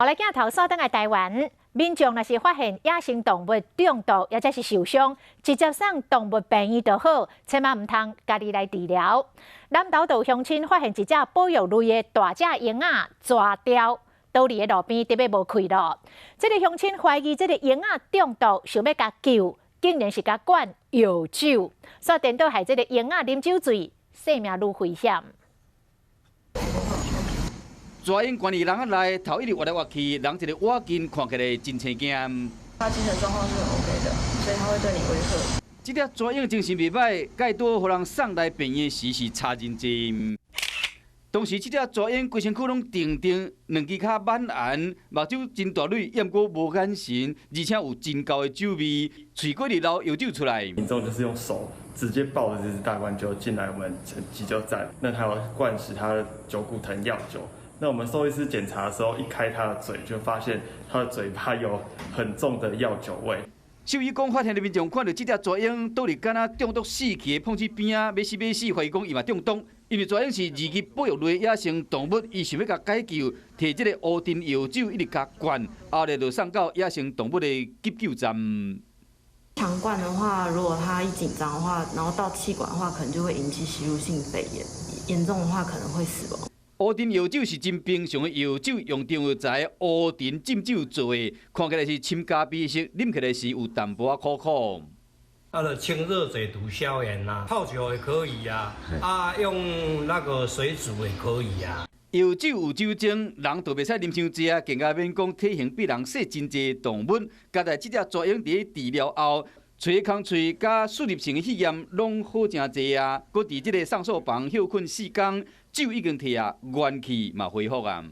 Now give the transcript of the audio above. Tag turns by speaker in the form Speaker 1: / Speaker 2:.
Speaker 1: 后来镜头锁登来台湾，民众若是发现野生动物中毒，或者是受伤，直接送动物病院就好，千万唔通家己来治疗。南投道乡亲发现一只保育类的大只鹰仔抓掉，倒伫个路边，特别无开路。这个乡亲怀疑这个鹰仔中毒，想要甲救，竟然是甲灌药酒，所以颠倒害这个鹰仔啉酒醉，性命愈危险。
Speaker 2: 抓鹰关伫人仔内，头一直挖来挖去，人一个挖金看起来真青惊。
Speaker 3: 他精神状况是很 OK 的，所以他会对你威吓。
Speaker 2: 这只抓鹰精神袂歹，介多互人送来病院时是差认真。当时这只抓鹰规身躯拢定定，两只脚满圆，目睭真大蕊，掩过无眼神，而且有真高的酒味，嘴过里流药酒出来。
Speaker 4: 民众就是用手直接抱着这只大冠鹫进来我们急救站，那还有灌食它的九骨藤药酒。 那我们兽医师检查的时候，一开它的嘴，就发现它的嘴巴有很重的药酒味。
Speaker 2: 兽医讲，发现的民众看到这只抓鹰倒伫敢若中毒死去的碰瓷边啊，要死，怀疑讲伊嘛中毒，因为抓鹰是二级保育类野生动物，伊想要甲解救，摕这个乌丁药酒一直甲灌，后来就送到野生动物的急救站。
Speaker 3: 强灌的话，如果他一紧张的话，然后到气管的话，可能就会引起吸入性肺炎，严重的话可能会死亡。
Speaker 2: 乌丁药酒是真平常的药酒，用中药材乌丁浸酒做的，看起来是深咖啡色，啉起来是有淡薄仔苦苦。
Speaker 5: 它的清热解毒消炎呐，泡酒也可以呀，用那个水煮也可以呀。
Speaker 2: 药酒有酒精，人就袂使啉伤济，更加免讲体型比人小真济的动物。加在这只抓鹰伫治疗后，吹空喙甲输入性的血液拢好真济啊！搁伫这个上诉房休困4天。酒已经摕啊，元气嘛恢复啊。